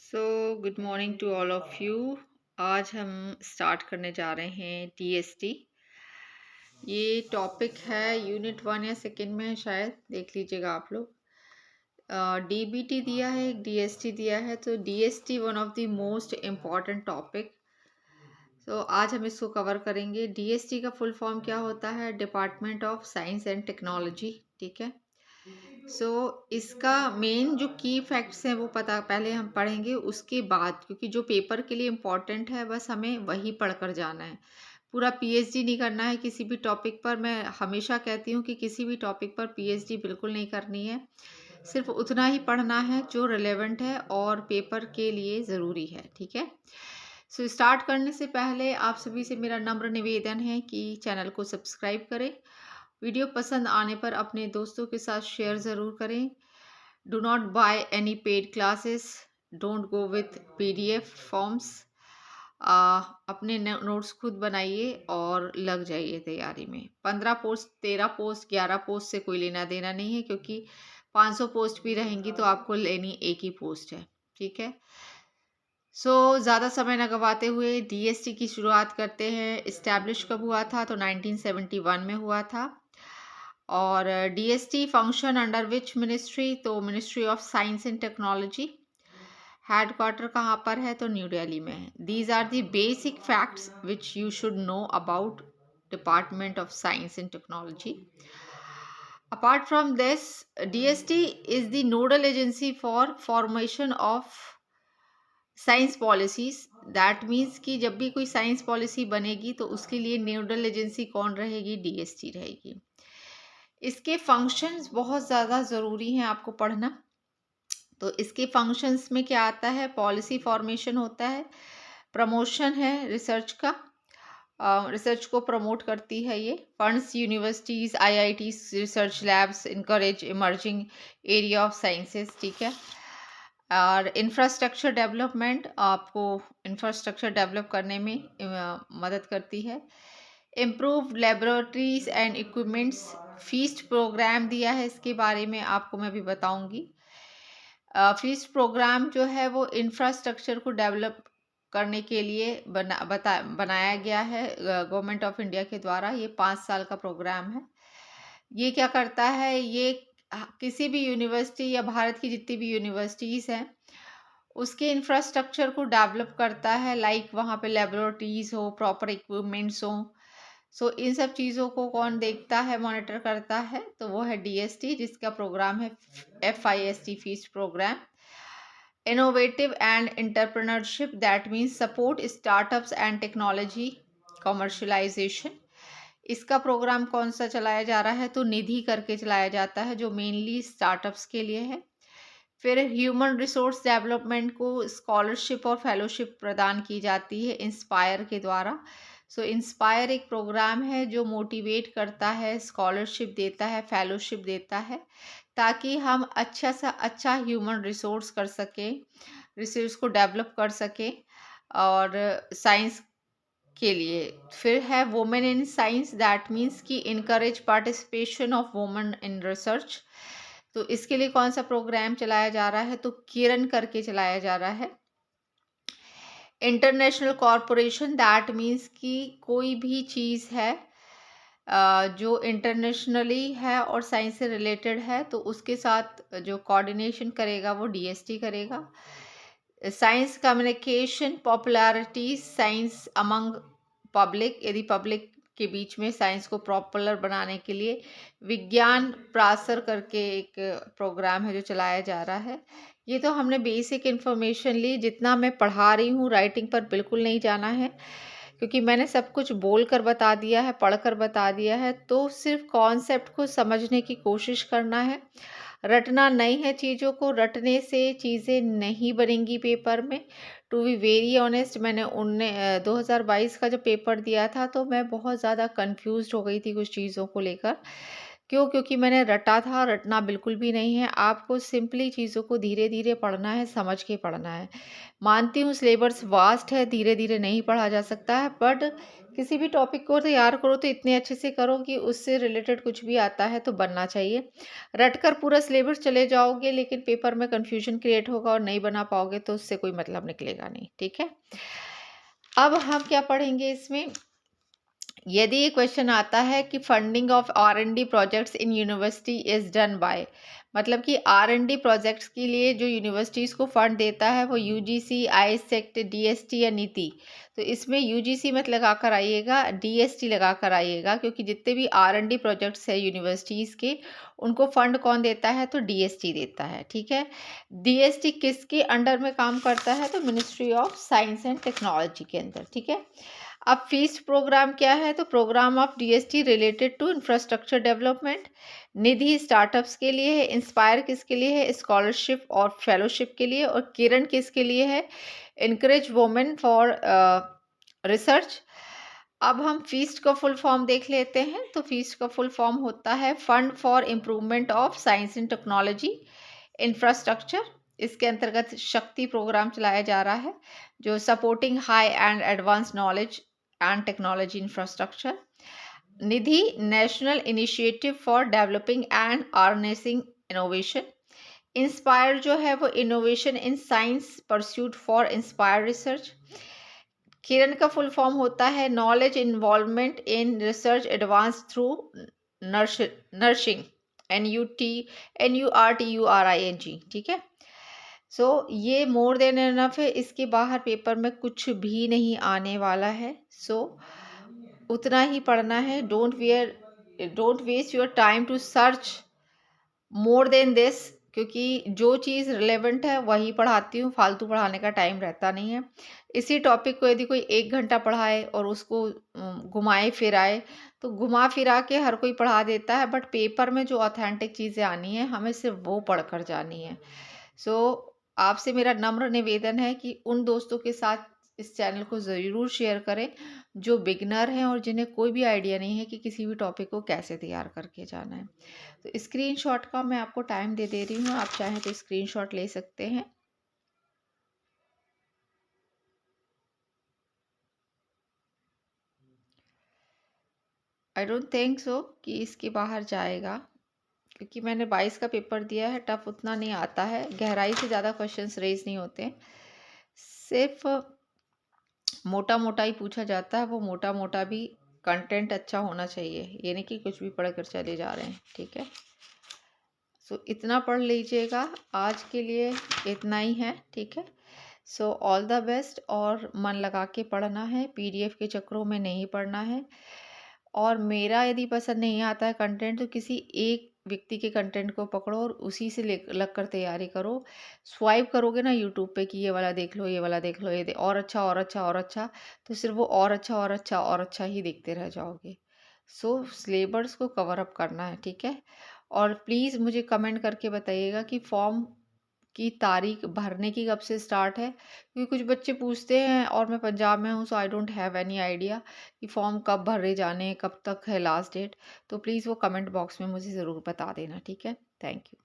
So good morning to all of you. आज हम start करने जा रहे हैं टीएसटी। ये टॉपिक है यूनिट 1 या सेकेंड में है, शायद देख लीजिएगा आप लोग। डीबीटी दिया है, एक डीएसटी दिया है, तो DST one of the most important topic. तो आज हम इसको कवर करेंगे। डीएसटी का फुल फॉर्म क्या होता है? Department of science and technology. ठीक है। इसका मेन जो की फैक्ट्स हैं वो पता पहले हम पढ़ेंगे, उसके बाद, क्योंकि जो पेपर के लिए इम्पोर्टेंट है बस हमें वही पढ़कर जाना है। पूरा पीएचडी नहीं करना है किसी भी टॉपिक पर। मैं हमेशा कहती हूँ कि किसी भी टॉपिक पर पीएचडी बिल्कुल नहीं करनी है। सिर्फ उतना ही पढ़ना है जो रिलेवेंट है और पेपर के लिए ज़रूरी है। ठीक है। स्टार्ट करने से पहले आप सभी से मेरा नम्र निवेदन है कि चैनल को सब्सक्राइब करें। वीडियो पसंद आने पर अपने दोस्तों के साथ शेयर ज़रूर करें। Do not by any paid classes. Don't go with PDF forms. अपने नोट्स खुद बनाइए और लग जाइए तैयारी में। 15 पोस्ट, 13 पोस्ट, 11 पोस्ट से कोई लेना देना नहीं है, क्योंकि 500 पोस्ट भी रहेंगी तो आपको लेनी एक ही पोस्ट है। ठीक है। ज़्यादा समय न गवाते हुए डीएसटी की शुरुआत करते हैं। इस्टेब्लिश कब हुआ था? तो 1971 में हुआ था। और DST function under which ministry? तो ministry of science and technology. Headquarter कहाँ पर है? तो न्यू दिल्ली में है। These are the basic facts which you should know about department of science and technology. Apart from this, DST is the nodal agency for formation of science policies. That means कि जब भी कोई science policy बनेगी तो उसके लिए nodal agency कौन रहेगी? डीएसटी रहेगी। इसके फंक्शंस बहुत ज़्यादा ज़रूरी हैं आपको पढ़ना। तो इसके फंक्शंस में क्या आता है? पॉलिसी फॉर्मेशन होता है, प्रमोशन है रिसर्च का, रिसर्च को प्रमोट करती है ये। Funds universities, IITs, research labs, encourage emerging area of sciences. ठीक है। और इंफ्रास्ट्रक्चर डेवलपमेंट, आपको इंफ्रास्ट्रक्चर डेवलप करने में मदद करती है। Improve laboratories and equipments. FIST program दिया है, इसके बारे में आपको मैं भी बताऊंगी। फीस्ट प्रोग्राम जो है वो इंफ्रास्ट्रक्चर को डेवलप करने के लिए बनाया गया है गवर्नमेंट ऑफ इंडिया के द्वारा। ये 5 साल का प्रोग्राम है। ये क्या करता है? ये किसी भी यूनिवर्सिटी या भारत की जितनी भी यूनिवर्सिटीज़ हैं उसके इंफ्रास्ट्रक्चर को डेवलप करता है। लाइक वहाँ पे लेबोरेटरीज हो, प्रॉपर इक्विपमेंट्स हो। इन सब चीज़ों को कौन देखता है, मॉनिटर करता है? तो वो है डीएसटी, जिसका प्रोग्राम है FIST, FIST program. Innovative and entrepreneurship, that means support startups and technology commercialization. इसका प्रोग्राम कौन सा चलाया जा रहा है? तो निधि करके चलाया जाता है, जो मेनली स्टार्टअप्स के लिए है। फिर ह्यूमन रिसोर्स डेवलपमेंट को स्कॉलरशिप और फेलोशिप प्रदान की जाती है इंस्पायर के द्वारा। इंस्पायर एक प्रोग्राम है जो मोटिवेट करता है, स्कॉलरशिप देता है, फेलोशिप देता है, ताकि हम अच्छा सा अच्छा ह्यूमन रिसोर्स कर सकें, रिसोर्स को डेवलप कर सकें और साइंस के लिए। फिर है women in science, that means कि encourage participation of women in research. तो इसके लिए कौन सा प्रोग्राम चलाया जा रहा है? तो किरण करके चलाया जा रहा है। इंटरनेशनल कॉरपोरेशन, दैट मीन्स कि कोई भी चीज़ है जो इंटरनेशनली है और साइंस से रिलेटेड है, तो उसके साथ जो कोऑर्डिनेशन करेगा वो डीएसटी करेगा। Science communication popularity, science among public, यदि पब्लिक के बीच में साइंस को पॉपुलर बनाने के लिए विज्ञान प्रासर करके एक प्रोग्राम है जो चलाया जा रहा है। ये तो हमने बेसिक इन्फॉर्मेशन ली, जितना मैं पढ़ा रही हूँ राइटिंग पर बिल्कुल नहीं जाना है, क्योंकि मैंने सब कुछ बोल कर बता दिया है, पढ़ कर बता दिया है। तो सिर्फ कॉन्सेप्ट को समझने की कोशिश करना है, रटना नहीं है चीज़ों को। रटने से चीज़ें नहीं बनेंगी पेपर में। टू बी वेरी ऑनेस्ट, मैंने 2022 का जब पेपर दिया था तो मैं बहुत ज़्यादा कंफ्यूज्ड हो गई थी कुछ चीज़ों को लेकर। क्यों? क्योंकि मैंने रटा था। रटना बिल्कुल भी नहीं है, आपको सिंपली चीज़ों को धीरे धीरे पढ़ना है, समझ के पढ़ना है। मानती हूँ सिलेबस वास्ट है, धीरे धीरे नहीं पढ़ा जा सकता है, बट किसी भी टॉपिक को तैयार करो तो इतने अच्छे से करो कि उससे रिलेटेड कुछ भी आता है तो बनना चाहिए। रटकर पूरा सिलेबस चले जाओगे लेकिन पेपर में कंफ्यूजन क्रिएट होगा और नहीं बना पाओगे तो उससे कोई मतलब निकलेगा नहीं, ठीक है। अब हम क्या पढ़ेंगे इसमें, यदि ये क्वेश्चन आता है कि funding of R&D projects in university is done by, मतलब कि R&D प्रोजेक्ट्स के लिए जो यूनिवर्सिटीज़ को फंड देता है वो UGC, आईसेक्ट, DST या नीति। तो इसमें UGC मत लगा कर आइएगा, DST लगा कर आइएगा, क्योंकि जितने भी R&D प्रोजेक्ट्स है यूनिवर्सिटीज़ के उनको फंड कौन देता है, तो DST देता है, ठीक है। DST किसके अंडर में काम करता है, तो ministry of science and technology के अंदर, ठीक है। अब फीस्ट प्रोग्राम क्या है, तो program of DST related to infrastructure development. Nidhi startups के लिए है, इंस्पायर किसके लिए है, स्कॉलरशिप और फेलोशिप के लिए, और किरण किसके लिए है, इनकरेज वुमेन फॉर रिसर्च। अब हम फीस्ट का फुल फॉर्म देख लेते हैं। तो फीस्ट का फुल फॉर्म होता है fund for improvement of science and technology infrastructure. इसके अंतर्गत शक्ति प्रोग्राम चलाया जा रहा है जो supporting high and advance knowledge and technology infrastructure. Nidhi national initiative for developing and harnessing innovation. Inspire जो है वो innovation in science pursuit for inspire research. Kiran का फुल फॉर्म होता है knowledge involvement in research advance through nursing, NURTURING, ठीक है। सो ये more than enough है, इसके बाहर पेपर में कुछ भी नहीं आने वाला है। सो उतना ही पढ़ना है। Don't waste your time to search more than this, क्योंकि जो चीज़ रिलेवेंट है वही पढ़ाती हूँ, फालतू पढ़ाने का टाइम रहता नहीं है। इसी टॉपिक को यदि कोई 1 घंटा पढ़ाए और उसको घुमाए फिराए तो घुमा फिरा के हर कोई पढ़ा देता है, बट पेपर में जो ऑथेंटिक चीज़ें आनी है हमें सिर्फ वो पढ़ कर जानी है। सो आपसे मेरा नम्र निवेदन है कि उन दोस्तों के साथ इस चैनल को ज़रूर शेयर करें जो बिगनर हैं और जिन्हें कोई भी आइडिया नहीं है कि किसी भी टॉपिक को कैसे तैयार करके जाना है। तो स्क्रीनशॉट का मैं आपको टाइम दे रही हूँ, आप चाहें तो स्क्रीनशॉट ले सकते हैं। आई डोंट थिंक सो कि इसके बाहर जाएगा, क्योंकि मैंने 22 का पेपर दिया है। टफ उतना नहीं आता है, गहराई से ज़्यादा क्वेश्चंस रेज नहीं होते, सिर्फ मोटा मोटा ही पूछा जाता है। वो मोटा मोटा भी कंटेंट अच्छा होना चाहिए, ये नहीं कि कुछ भी पढ़ कर चले जा रहे हैं, ठीक है। सो इतना पढ़ लीजिएगा, आज के लिए इतना ही है, ठीक है। सो ऑल द बेस्ट, और मन लगा के पढ़ना है, PDF के चक्करों में नहीं पढ़ना है। और मेरा यदि पसंद नहीं आता है कंटेंट तो किसी एक व्यक्ति के कंटेंट को पकड़ो और उसी से लग कर तैयारी करो। स्वाइप करोगे ना यूट्यूब पे कि ये वाला देख लो, ये वाला देख लो, और अच्छा और अच्छा और अच्छा, तो सिर्फ वो और अच्छा और अच्छा और अच्छा ही देखते रह जाओगे। सो सिलेबस को कवर अप करना है, ठीक है। और प्लीज़ मुझे कमेंट करके बताइएगा कि फॉर्म की तारीख भरने की कब से स्टार्ट है, क्योंकि कुछ बच्चे पूछते हैं और मैं पंजाब में हूँ, so I don't have any idea कि फॉर्म कब भरे जाने, कब तक है लास्ट डेट। तो प्लीज़ वो कमेंट बॉक्स में मुझे ज़रूर बता देना, ठीक है। Thank you.